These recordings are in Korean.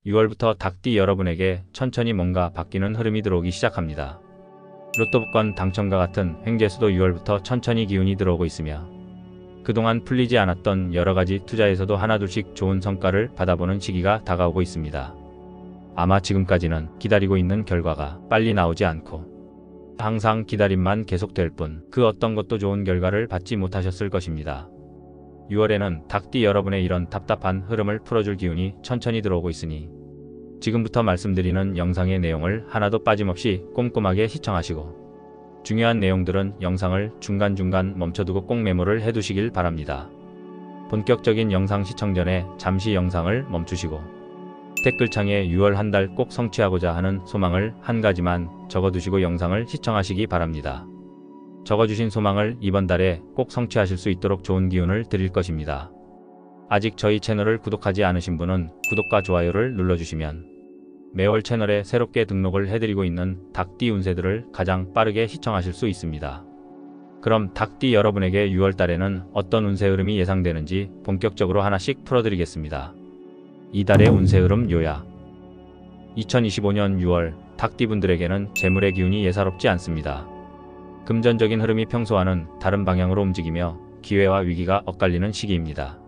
6월부터 닭띠 여러분에게 천천히 뭔가 바뀌는 흐름이 들어오기 시작합니다. 로또 복권 당첨과 같은 횡재수도 6월부터 천천히 기운이 들어오고 있으며 그동안 풀리지 않았던 여러가지 투자에서도 하나둘씩 좋은 성과를 받아보는 시기가 다가오고 있습니다. 아마 지금까지는 기다리고 있는 결과가 빨리 나오지 않고 항상 기다림만 계속될 뿐 그 어떤 것도 좋은 결과를 받지 못하셨을 것입니다. 6월에는 닭띠 여러분의 이런 답답한 흐름을 풀어줄 기운이 천천히 들어오고 있으니 지금부터 말씀드리는 영상의 내용을 하나도 빠짐없이 꼼꼼하게 시청하시고 중요한 내용들은 영상을 중간중간 멈춰두고 꼭 메모를 해두시길 바랍니다. 본격적인 영상 시청 전에 잠시 영상을 멈추시고 댓글창에 6월 한 달 꼭 성취하고자 하는 소망을 한 가지만 적어두시고 영상을 시청하시기 바랍니다. 적어주신 소망을 이번 달에 꼭 성취하실 수 있도록 좋은 기운을 드릴 것입니다. 아직 저희 채널을 구독하지 않으신 분은 구독과 좋아요를 눌러주시면 매월 채널에 새롭게 등록을 해드리고 있는 닭띠 운세들을 가장 빠르게 시청하실 수 있습니다. 그럼 닭띠 여러분에게 6월 달에는 어떤 운세 흐름이 예상되는지 본격적으로 하나씩 풀어드리겠습니다. 이달의 운세 흐름 요약. 2025년 6월 닭띠 분들에게는 재물의 기운이 예사롭지 않습니다. 금전적인 흐름이 평소와는 다른 방향으로 움직이며 기회와 위기가 엇갈리는 시기입니다.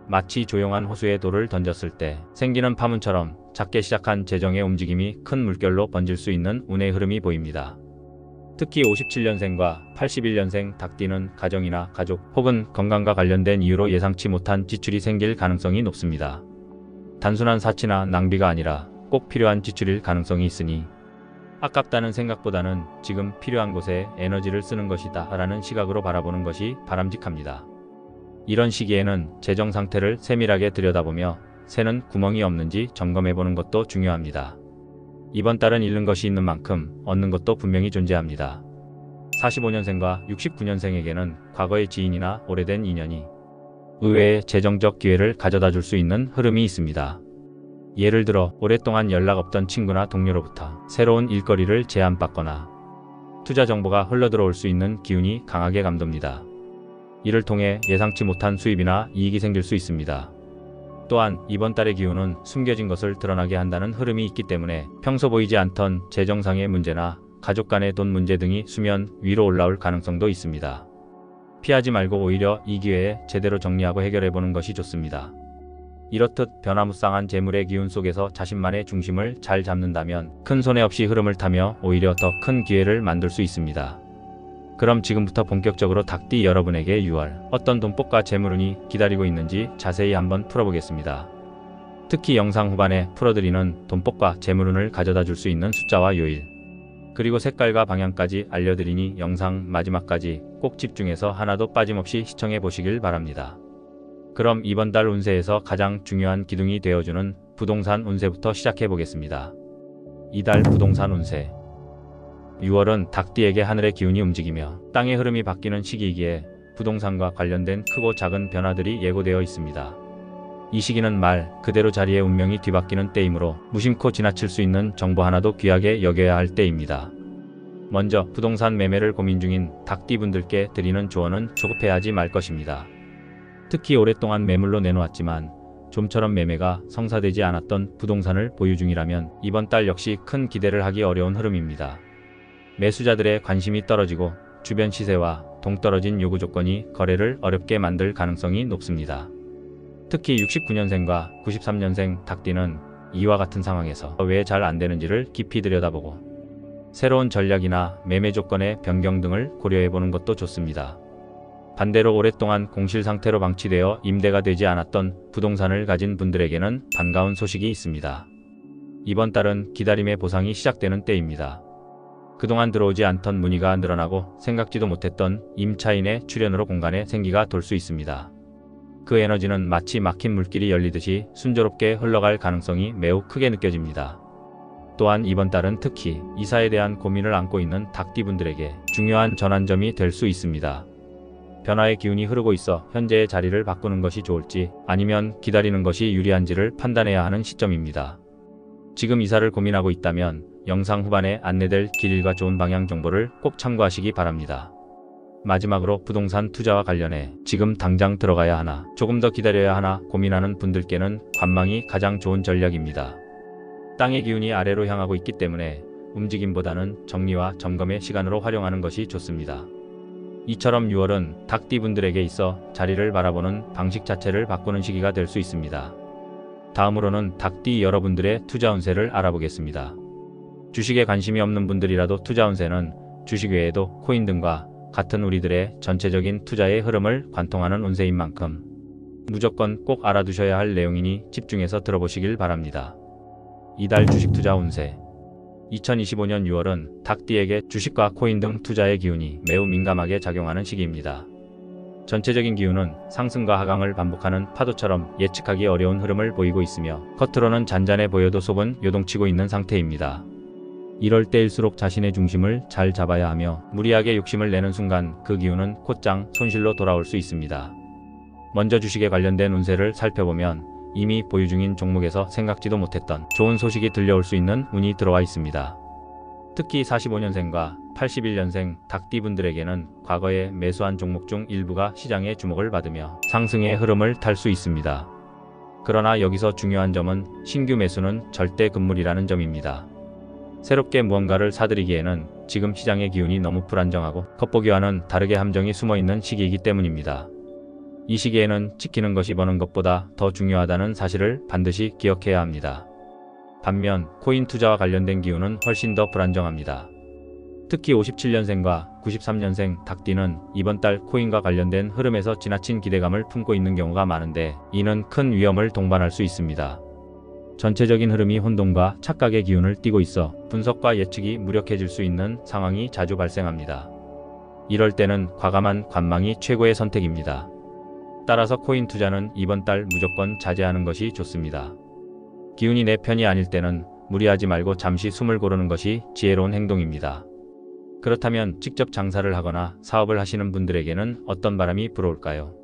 마치 조용한 호수에 돌을 던졌을 때 생기는 파문처럼 작게 시작한 재정의 움직임이 큰 물결로 번질 수 있는 운의 흐름이 보입니다. 특히 57년생과 81년생 닭띠는 가정이나 가족 혹은 건강과 관련된 이유로 예상치 못한 지출이 생길 가능성이 높습니다. 단순한 사치나 낭비가 아니라 꼭 필요한 지출일 가능성이 있으니 아깝다는 생각보다는 지금 필요한 곳에 에너지를 쓰는 것이다 라는 시각으로 바라보는 것이 바람직합니다. 이런 시기에는 재정 상태를 세밀하게 들여다보며 새는 구멍이 없는지 점검해보는 것도 중요합니다. 이번 달은 잃는 것이 있는 만큼 얻는 것도 분명히 존재합니다. 45년생과 69년생에게는 과거의 지인이나 오래된 인연이 의외의 재정적 기회를 가져다 줄 수 있는 흐름이 있습니다. 예를 들어 오랫동안 연락 없던 친구나 동료로부터 새로운 일거리를 제안받거나 투자 정보가 흘러들어올 수 있는 기운이 강하게 감돕니다. 이를 통해 예상치 못한 수입이나 이익이 생길 수 있습니다. 또한 이번 달의 기운은 숨겨진 것을 드러나게 한다는 흐름이 있기 때문에 평소 보이지 않던 재정상의 문제나 가족 간의 돈 문제 등이 수면 위로 올라올 가능성도 있습니다. 피하지 말고 오히려 이 기회에 제대로 정리하고 해결해보는 것이 좋습니다. 이렇듯 변화무쌍한 재물의 기운 속에서 자신만의 중심을 잘 잡는다면 큰 손해 없이 흐름을 타며 오히려 더 큰 기회를 만들 수 있습니다. 그럼 지금부터 본격적으로 닭띠 여러분에게 6월 어떤 돈복과 재물운이 기다리고 있는지 자세히 한번 풀어보겠습니다. 특히 영상 후반에 풀어드리는 돈복과 재물운을 가져다 줄 수 있는 숫자와 요일 그리고 색깔과 방향까지 알려드리니 영상 마지막까지 꼭 집중해서 하나도 빠짐없이 시청해 보시길 바랍니다. 그럼 이번 달 운세에서 가장 중요한 기둥이 되어주는 부동산 운세부터 시작해 보겠습니다. 이달 부동산 운세. 6월은 닭띠에게 하늘의 기운이 움직이며 땅의 흐름이 바뀌는 시기이기에 부동산과 관련된 크고 작은 변화들이 예고되어 있습니다. 이 시기는 말 그대로 자리의 운명이 뒤바뀌는 때이므로 무심코 지나칠 수 있는 정보 하나도 귀하게 여겨야 할 때입니다. 먼저 부동산 매매를 고민 중인 닭띠 분들께 드리는 조언은 조급해하지 말 것입니다. 특히 오랫동안 매물로 내놓았지만 좀처럼 매매가 성사되지 않았던 부동산을 보유 중이라면 이번 달 역시 큰 기대를 하기 어려운 흐름입니다. 매수자들의 관심이 떨어지고 주변 시세와 동떨어진 요구 조건이 거래를 어렵게 만들 가능성이 높습니다. 특히 69년생과 93년생 닭띠는 이와 같은 상황에서 왜 잘 안되는지를 깊이 들여다보고 새로운 전략이나 매매 조건의 변경 등을 고려해보는 것도 좋습니다. 반대로 오랫동안 공실 상태로 방치되어 임대가 되지 않았던 부동산을 가진 분들에게는 반가운 소식이 있습니다. 이번 달은 기다림의 보상이 시작되는 때입니다. 그동안 들어오지 않던 문의가 늘어나고 생각지도 못했던 임차인의 출연으로 공간에 생기가 돌 수 있습니다. 그 에너지는 마치 막힌 물길이 열리듯이 순조롭게 흘러갈 가능성이 매우 크게 느껴집니다. 또한 이번 달은 특히 이사에 대한 고민을 안고 있는 닭띠 분들에게 중요한 전환점이 될 수 있습니다. 변화의 기운이 흐르고 있어 현재의 자리를 바꾸는 것이 좋을지 아니면 기다리는 것이 유리한지를 판단해야 하는 시점입니다. 지금 이사를 고민하고 있다면 영상 후반에 안내될 길일과 좋은 방향 정보를 꼭 참고하시기 바랍니다. 마지막으로 부동산 투자와 관련해 지금 당장 들어가야 하나 조금 더 기다려야 하나 고민하는 분들께는 관망이 가장 좋은 전략입니다. 땅의 기운이 아래로 향하고 있기 때문에 움직임보다는 정리와 점검의 시간으로 활용하는 것이 좋습니다. 이처럼 6월은 닭띠분들에게 있어 자리를 바라보는 방식 자체를 바꾸는 시기가 될 수 있습니다. 다음으로는 닭띠 여러분들의 투자 운세를 알아보겠습니다. 주식에 관심이 없는 분들이라도 투자 운세는 주식 외에도 코인 등과 같은 우리들의 전체적인 투자의 흐름을 관통하는 운세인 만큼 무조건 꼭 알아두셔야 할 내용이니 집중해서 들어보시길 바랍니다. 이달 주식 투자 운세. 2025년 6월은 닭띠에게 주식과 코인 등 투자의 기운이 매우 민감하게 작용하는 시기입니다. 전체적인 기운은 상승과 하강을 반복하는 파도처럼 예측하기 어려운 흐름을 보이고 있으며 겉으로는 잔잔해 보여도 속은 요동치고 있는 상태입니다. 이럴 때일수록 자신의 중심을 잘 잡아야 하며 무리하게 욕심을 내는 순간 그 기운은 곧장 손실로 돌아올 수 있습니다. 먼저 주식에 관련된 운세를 살펴보면 이미 보유 중인 종목에서 생각지도 못했던 좋은 소식이 들려올 수 있는 운이 들어와 있습니다. 특히 45년생과 81년생 닭띠분들에게는 과거에 매수한 종목 중 일부가 시장의 주목을 받으며 상승의 흐름을 탈 수 있습니다. 그러나 여기서 중요한 점은 신규 매수는 절대 금물이라는 점입니다. 새롭게 무언가를 사들이기에는 지금 시장의 기운이 너무 불안정하고 겉보기와는 다르게 함정이 숨어있는 시기이기 때문입니다. 이 시기에는 지키는 것이 버는 것보다 더 중요하다는 사실을 반드시 기억해야 합니다. 반면 코인 투자와 관련된 기운은 훨씬 더 불안정합니다. 특히 57년생과 93년생 닭띠는 이번 달 코인과 관련된 흐름에서 지나친 기대감을 품고 있는 경우가 많은데 이는 큰 위험을 동반할 수 있습니다. 전체적인 흐름이 혼돈과 착각의 기운을 띠고 있어 분석과 예측이 무력해질 수 있는 상황이 자주 발생합니다. 이럴 때는 과감한 관망이 최고의 선택입니다. 따라서 코인 투자는 이번 달 무조건 자제하는 것이 좋습니다. 기운이 내 편이 아닐 때는 무리하지 말고 잠시 숨을 고르는 것이 지혜로운 행동입니다. 그렇다면 직접 장사를 하거나 사업을 하시는 분들에게는 어떤 바람이 불어올까요?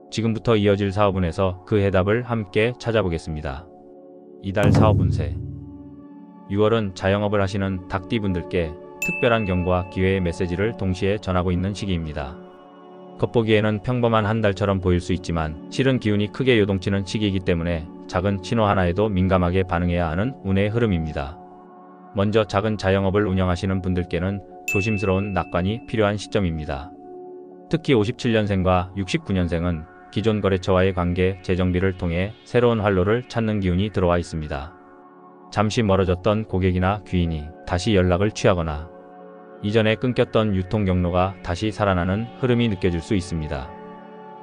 지금부터 이어질 사업운에서 그 해답을 함께 찾아보겠습니다. 이달 사업 운세. 6월은 자영업을 하시는 닭띠분들께 특별한 경고와 기회의 메시지를 동시에 전하고 있는 시기입니다. 겉보기에는 평범한 한 달처럼 보일 수 있지만 실은 기운이 크게 요동치는 시기이기 때문에 작은 신호 하나에도 민감하게 반응해야 하는 운의 흐름입니다. 먼저 작은 자영업을 운영하시는 분들께는 조심스러운 낙관이 필요한 시점입니다. 특히 57년생과 69년생은 기존 거래처와의 관계 재정비를 통해 새로운 활로를 찾는 기운이 들어와 있습니다. 잠시 멀어졌던 고객이나 귀인이 다시 연락을 취하거나 이전에 끊겼던 유통 경로가 다시 살아나는 흐름이 느껴질 수 있습니다.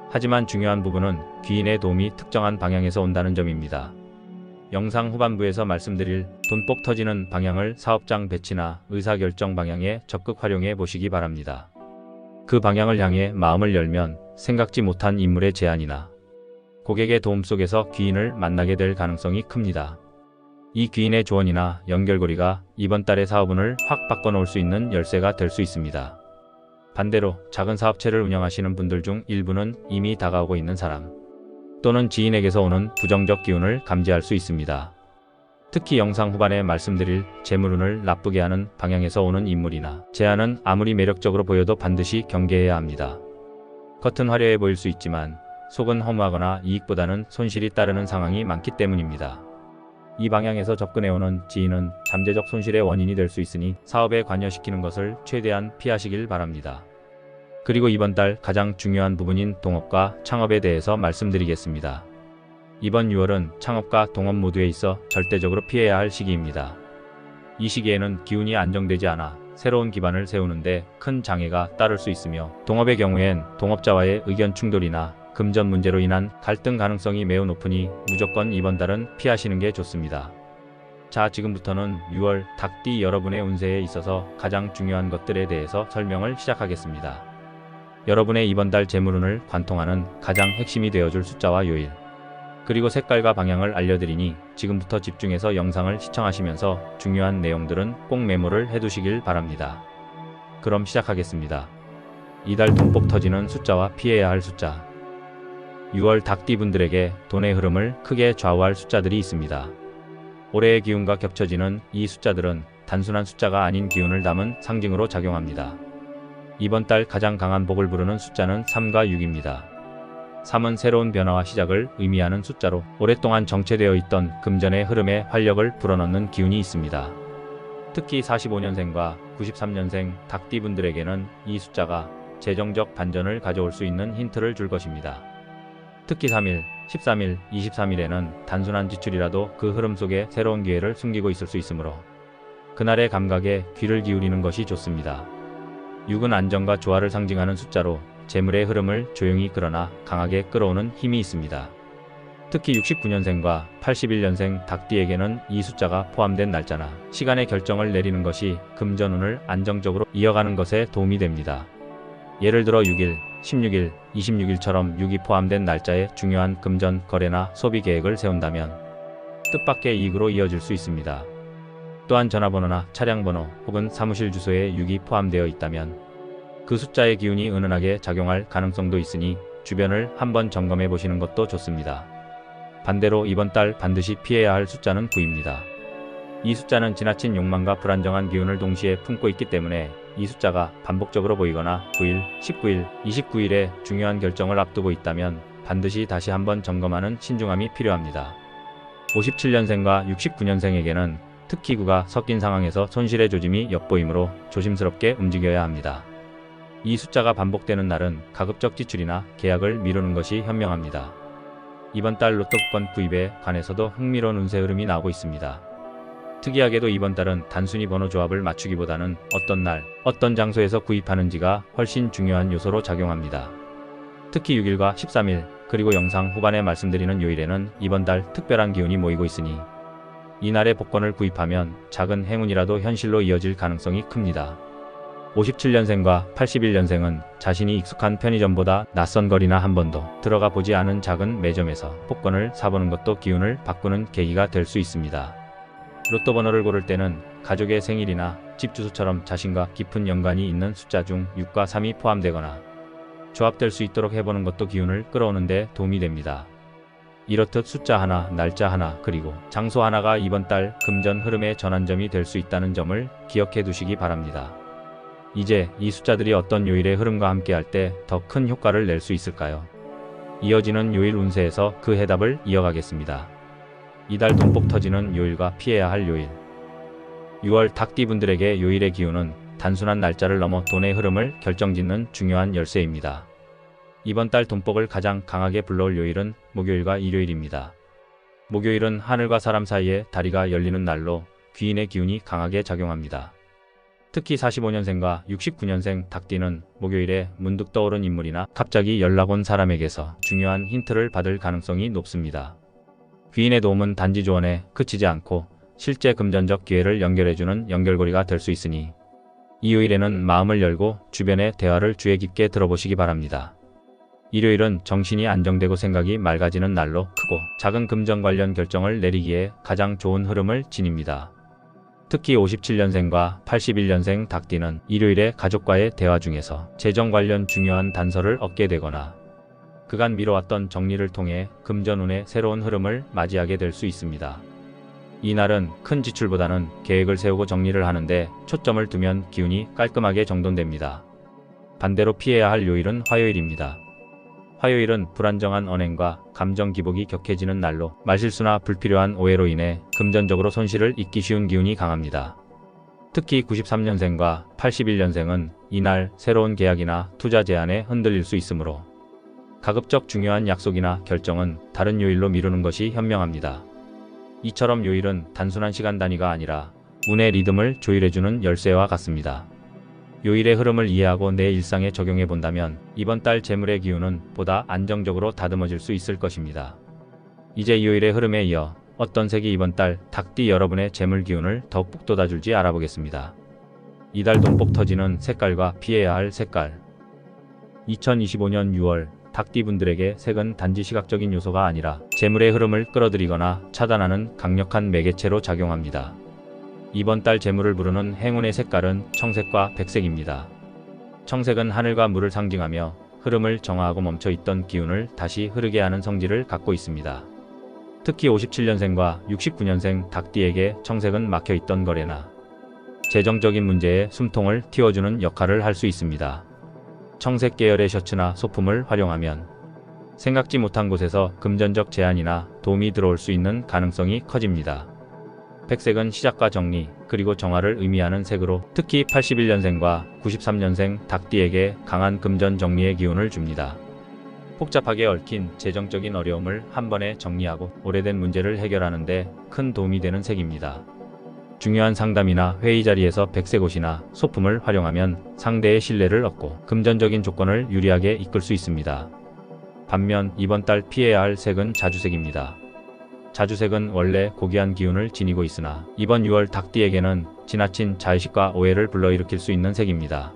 하지만 중요한 부분은 귀인의 도움이 특정한 방향에서 온다는 점입니다. 영상 후반부에서 말씀드릴 돈복 터지는 방향을 사업장 배치나 의사결정 방향에 적극 활용해 보시기 바랍니다. 그 방향을 향해 마음을 열면 생각지 못한 인물의 제안이나 고객의 도움 속에서 귀인을 만나게 될 가능성이 큽니다. 이 귀인의 조언이나 연결고리가 이번 달의 사업운을 확 바꿔놓을 수 있는 열쇠가 될 수 있습니다. 반대로 작은 사업체를 운영하시는 분들 중 일부는 이미 다가오고 있는 사람 또는 지인에게서 오는 부정적 기운을 감지할 수 있습니다. 특히 영상 후반에 말씀드릴 재물운을 나쁘게 하는 방향에서 오는 인물이나 제안은 아무리 매력적으로 보여도 반드시 경계해야 합니다. 겉은 화려해 보일 수 있지만 속은 허무하거나 이익보다는 손실이 따르는 상황이 많기 때문입니다. 이 방향에서 접근해오는 지인은 잠재적 손실의 원인이 될 수 있으니 사업에 관여시키는 것을 최대한 피하시길 바랍니다. 그리고 이번 달 가장 중요한 부분인 동업과 창업에 대해서 말씀드리겠습니다. 이번 6월은 창업과 동업 모두에 있어 절대적으로 피해야 할 시기입니다. 이 시기에는 기운이 안정되지 않아 새로운 기반을 세우는데 큰 장애가 따를 수 있으며 동업의 경우엔 동업자와의 의견 충돌이나 금전 문제로 인한 갈등 가능성이 매우 높으니 무조건 이번 달은 피하시는 게 좋습니다. 자, 지금부터는 6월 닭띠 여러분의 운세에 있어서 가장 중요한 것들에 대해서 설명을 시작하겠습니다. 여러분의 이번 달 재물운을 관통하는 가장 핵심이 되어줄 숫자와 요일, 그리고 색깔과 방향을 알려드리니 지금부터 집중해서 영상을 시청하시면서 중요한 내용들은 꼭 메모를 해두시길 바랍니다. 그럼 시작하겠습니다. 이달 돈복 터지는 숫자와 피해야 할 숫자. 6월 닭띠분들에게 돈의 흐름을 크게 좌우할 숫자들이 있습니다. 올해의 기운과 겹쳐지는 이 숫자들은 단순한 숫자가 아닌 기운을 담은 상징으로 작용합니다. 이번 달 가장 강한 복을 부르는 숫자는 3과 6입니다. 3은 새로운 변화와 시작을 의미하는 숫자로 오랫동안 정체되어 있던 금전의 흐름에 활력을 불어넣는 기운이 있습니다. 특히 45년생과 93년생 닭띠분들에게는 이 숫자가 재정적 반전을 가져올 수 있는 힌트를 줄 것입니다. 특히 3일, 13일, 23일에는 단순한 지출이라도 그 흐름 속에 새로운 기회를 숨기고 있을 수 있으므로 그날의 감각에 귀를 기울이는 것이 좋습니다. 6은 안정과 조화를 상징하는 숫자로 재물의 흐름을 조용히 그러나 강하게 끌어오는 힘이 있습니다. 특히 69년생과 81년생 닭띠에게는 이 숫자가 포함된 날짜나 시간의 결정을 내리는 것이 금전운을 안정적으로 이어가는 것에 도움이 됩니다. 예를 들어 6일, 16일, 26일처럼 6이 포함된 날짜에 중요한 금전 거래나 소비 계획을 세운다면 뜻밖의 이익으로 이어질 수 있습니다. 또한 전화번호나 차량번호 혹은 사무실 주소에 6이 포함되어 있다면 그 숫자의 기운이 은은하게 작용할 가능성도 있으니 주변을 한번 점검해 보시는 것도 좋습니다. 반대로 이번 달 반드시 피해야 할 숫자는 9입니다. 이 숫자는 지나친 욕망과 불안정한 기운을 동시에 품고 있기 때문에 이 숫자가 반복적으로 보이거나 9일, 19일, 29일에 중요한 결정을 앞두고 있다면 반드시 다시 한번 점검하는 신중함이 필요합니다. 57년생과 69년생에게는 특히 9가 섞인 상황에서 손실의 조짐이 엿보이므로 조심스럽게 움직여야 합니다. 이 숫자가 반복되는 날은 가급적 지출이나 계약을 미루는 것이 현명합니다. 이번 달 로또 복권 구입에 관해서도 흥미로운 운세 흐름이 나오고 있습니다. 특이하게도 이번 달은 단순히 번호 조합을 맞추기보다는 어떤 날, 어떤 장소에서 구입하는지가 훨씬 중요한 요소로 작용합니다. 특히 6일과 13일, 그리고 영상 후반에 말씀드리는 요일에는 이번 달 특별한 기운이 모이고 있으니 이날의 복권을 구입하면 작은 행운이라도 현실로 이어질 가능성이 큽니다. 57년생과 81년생은 자신이 익숙한 편의점보다 낯선 거리나 한 번도 들어가 보지 않은 작은 매점에서 복권을 사보는 것도 기운을 바꾸는 계기가 될 수 있습니다. 로또 번호를 고를 때는 가족의 생일이나 집 주소처럼 자신과 깊은 연관이 있는 숫자 중 6과 3이 포함되거나 조합될 수 있도록 해보는 것도 기운을 끌어오는 데 도움이 됩니다. 이렇듯 숫자 하나, 날짜 하나, 그리고 장소 하나가 이번 달 금전 흐름의 전환점이 될 수 있다는 점을 기억해 두시기 바랍니다. 이제 이 숫자들이 어떤 요일의 흐름과 함께할 때 더 큰 효과를 낼 수 있을까요? 이어지는 요일 운세에서 그 해답을 이어가겠습니다. 이달 돈복 터지는 요일과 피해야 할 요일. 6월 닭띠분들에게 요일의 기운은 단순한 날짜를 넘어 돈의 흐름을 결정짓는 중요한 열쇠입니다. 이번 달 돈복을 가장 강하게 불러올 요일은 목요일과 일요일입니다. 목요일은 하늘과 사람 사이에 다리가 열리는 날로 귀인의 기운이 강하게 작용합니다. 특히 45년생과 69년생 닭띠는 목요일에 문득 떠오른 인물이나 갑자기 연락 온 사람에게서 중요한 힌트를 받을 가능성이 높습니다. 귀인의 도움은 단지 조언에 그치지 않고 실제 금전적 기회를 연결해주는 연결고리가 될 수 있으니 이 요일에는 마음을 열고 주변의 대화를 주의 깊게 들어보시기 바랍니다. 일요일은 정신이 안정되고 생각이 맑아지는 날로 크고 작은 금전 관련 결정을 내리기에 가장 좋은 흐름을 지닙니다. 특히 57년생과 81년생 닭띠는 일요일에 가족과의 대화 중에서 재정 관련 중요한 단서를 얻게 되거나 그간 미뤄왔던 정리를 통해 금전운의 새로운 흐름을 맞이하게 될 수 있습니다. 이날은 큰 지출보다는 계획을 세우고 정리를 하는데 초점을 두면 기운이 깔끔하게 정돈됩니다. 반대로 피해야 할 요일은 화요일입니다. 화요일은 불안정한 언행과 감정 기복이 격해지는 날로 말실수나 불필요한 오해로 인해 금전적으로 손실을 입기 쉬운 기운이 강합니다. 특히 93년생과 81년생은 이날 새로운 계약이나 투자 제안에 흔들릴 수 있으므로 가급적 중요한 약속이나 결정은 다른 요일로 미루는 것이 현명합니다. 이처럼 요일은 단순한 시간 단위가 아니라 운의 리듬을 조율해주는 열쇠와 같습니다. 요일의 흐름을 이해하고 내 일상에 적용해 본다면 이번 달 재물의 기운은 보다 안정적으로 다듬어질 수 있을 것입니다. 이제 이 요일의 흐름에 이어 어떤 색이 이번 달 닭띠 여러분의 재물 기운을 더욱 북돋아줄지 알아보겠습니다. 이달 돈복 터지는 색깔과 피해야 할 색깔. 2025년 6월 닭띠 분들에게 색은 단지 시각적인 요소가 아니라 재물의 흐름을 끌어들이거나 차단하는 강력한 매개체로 작용합니다. 이번 달 재물을 부르는 행운의 색깔은 청색과 백색입니다. 청색은 하늘과 물을 상징하며 흐름을 정화하고 멈춰있던 기운을 다시 흐르게 하는 성질을 갖고 있습니다. 특히 57년생과 69년생 닭띠에게 청색은 막혀있던 거래나 재정적인 문제에 숨통을 틔워주는 역할을 할 수 있습니다. 청색 계열의 셔츠나 소품을 활용하면 생각지 못한 곳에서 금전적 제한이나 도움이 들어올 수 있는 가능성이 커집니다. 백색은 시작과 정리, 그리고 정화를 의미하는 색으로 특히 81년생과 93년생 닭띠에게 강한 금전 정리의 기운을 줍니다. 복잡하게 얽힌 재정적인 어려움을 한 번에 정리하고 오래된 문제를 해결하는 데 큰 도움이 되는 색입니다. 중요한 상담이나 회의 자리에서 백색 옷이나 소품을 활용하면 상대의 신뢰를 얻고 금전적인 조건을 유리하게 이끌 수 있습니다. 반면 이번 달 피해야 할 색은 자주색입니다. 자주색은 원래 고귀한 기운을 지니고 있으나 이번 6월 닭띠에게는 지나친 자의식과 오해를 불러일으킬 수 있는 색입니다.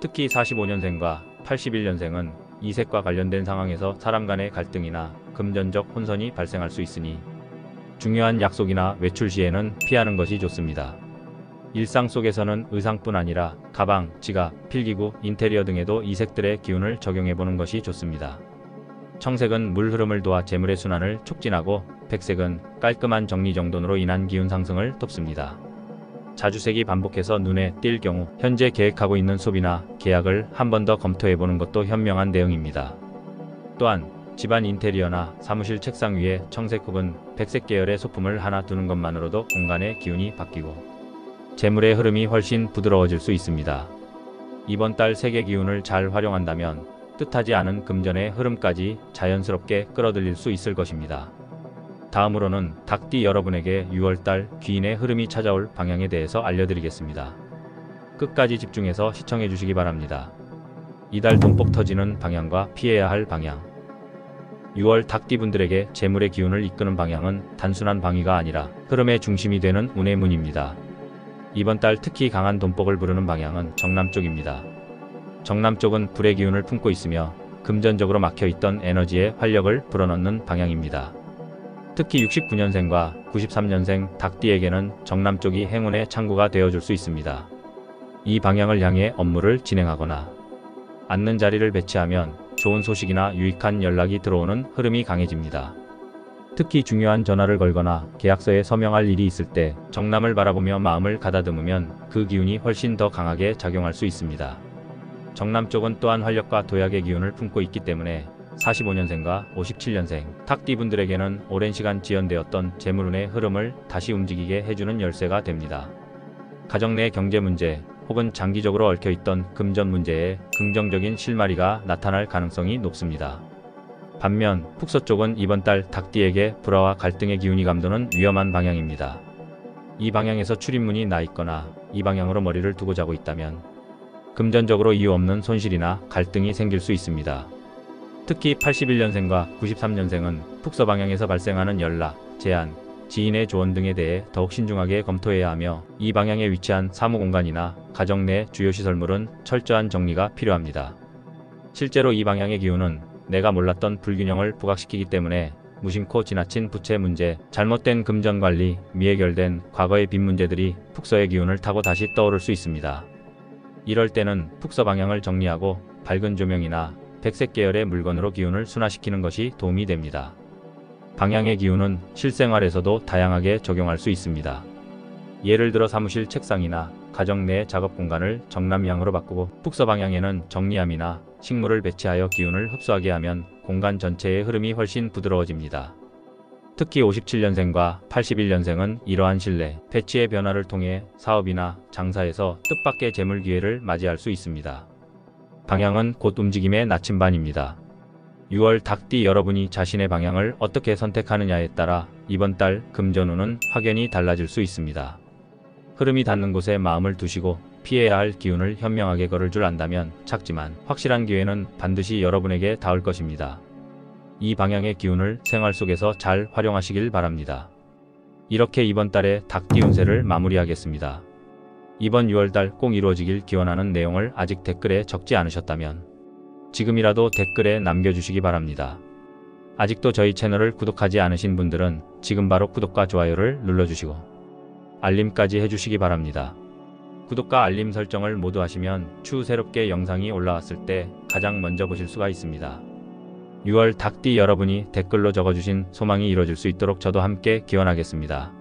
특히 45년생과 81년생은 이 색과 관련된 상황에서 사람 간의 갈등이나 금전적 혼선이 발생할 수 있으니 중요한 약속이나 외출 시에는 피하는 것이 좋습니다. 일상 속에서는 의상뿐 아니라 가방, 지갑, 필기구, 인테리어 등에도 이 색들의 기운을 적용해보는 것이 좋습니다. 청색은 물 흐름을 도와 재물의 순환을 촉진하고 백색은 깔끔한 정리정돈으로 인한 기운 상승을 돕습니다. 자주색이 반복해서 눈에 띌 경우 현재 계획하고 있는 소비나 계약을 한 번 더 검토해보는 것도 현명한 대응입니다. 또한 집안 인테리어나 사무실 책상 위에 청색 혹은 백색 계열의 소품을 하나 두는 것만으로도 공간의 기운이 바뀌고 재물의 흐름이 훨씬 부드러워질 수 있습니다. 이번 달 색의 기운을 잘 활용한다면 뜻하지 않은 금전의 흐름까지 자연스럽게 끌어들일 수 있을 것입니다. 다음으로는 닭띠 여러분에게 6월달 귀인의 흐름이 찾아올 방향에 대해서 알려드리겠습니다. 끝까지 집중해서 시청해 주시기 바랍니다. 이달 돈복 터지는 방향과 피해야 할 방향. 6월 닭띠분들에게 재물의 기운을 이끄는 방향은 단순한 방위가 아니라 흐름의 중심이 되는 운의 문입니다. 이번 달 특히 강한 돈복을 부르는 방향은 정남 쪽입니다. 정남 쪽은 불의 기운을 품고 있으며 금전적으로 막혀있던 에너지에 활력을 불어넣는 방향입니다. 특히 69년생과 93년생 닭띠에게는 정남 쪽이 행운의 창구가 되어줄 수 있습니다. 이 방향을 향해 업무를 진행하거나 앉는 자리를 배치하면 좋은 소식이나 유익한 연락이 들어오는 흐름이 강해집니다. 특히 중요한 전화를 걸거나 계약서에 서명할 일이 있을 때 정남을 바라보며 마음을 가다듬으면 그 기운이 훨씬 더 강하게 작용할 수 있습니다. 정남 쪽은 또한 활력과 도약의 기운을 품고 있기 때문에 45년생과 57년생 닭띠분들에게는 오랜 시간 지연되었던 재물운의 흐름을 다시 움직이게 해주는 열쇠가 됩니다. 가정 내 경제 문제 혹은 장기적으로 얽혀있던 금전 문제에 긍정적인 실마리가 나타날 가능성이 높습니다. 반면 북서쪽은 이번 달 닭띠에게 불화와 갈등의 기운이 감도는 위험한 방향입니다. 이 방향에서 출입문이 나 있거나 이 방향으로 머리를 두고 자고 있다면 금전적으로 이유 없는 손실이나 갈등이 생길 수 있습니다. 특히 81년생과 93년생은 북서 방향에서 발생하는 연락, 제안, 지인의 조언 등에 대해 더욱 신중하게 검토해야 하며 이 방향에 위치한 사무공간이나 가정 내 주요 시설물은 철저한 정리가 필요합니다. 실제로 이 방향의 기운은 내가 몰랐던 불균형을 부각시키기 때문에 무심코 지나친 부채 문제, 잘못된 금전 관리, 미해결된 과거의 빚 문제들이 북서의 기운을 타고 다시 떠오를 수 있습니다. 이럴 때는 북서 방향을 정리하고 밝은 조명이나 백색 계열의 물건으로 기운을 순화시키는 것이 도움이 됩니다. 방향의 기운은 실생활에서도 다양하게 적용할 수 있습니다. 예를 들어 사무실 책상이나 가정 내 작업 공간을 정남향으로 바꾸고 북서 방향에는 정리함이나 식물을 배치하여 기운을 흡수하게 하면 공간 전체의 흐름이 훨씬 부드러워집니다. 특히 57년생과 81년생은 이러한 신뢰, 배치의 변화를 통해 사업이나 장사에서 뜻밖의 재물 기회를 맞이할 수 있습니다. 방향은 곧 움직임의 나침반입니다. 6월 닭띠 여러분이 자신의 방향을 어떻게 선택하느냐에 따라 이번 달 금전운은 확연히 달라질 수 있습니다. 흐름이 닿는 곳에 마음을 두시고 피해야 할 기운을 현명하게 걸을 줄 안다면 작지만 확실한 기회는 반드시 여러분에게 닿을 것입니다. 이 방향의 기운을 생활 속에서 잘 활용하시길 바랍니다. 이렇게 이번 달의 닭띠 운세를 마무리하겠습니다. 이번 6월달 꼭 이루어지길 기원하는 내용을 아직 댓글에 적지 않으셨다면 지금이라도 댓글에 남겨주시기 바랍니다. 아직도 저희 채널을 구독하지 않으신 분들은 지금 바로 구독과 좋아요를 눌러주시고 알림까지 해주시기 바랍니다. 구독과 알림 설정을 모두 하시면 추후 새롭게 영상이 올라왔을 때 가장 먼저 보실 수가 있습니다. 6월 닭띠 여러분이 댓글로 적어주신 소망이 이루어질 수 있도록 저도 함께 기원하겠습니다.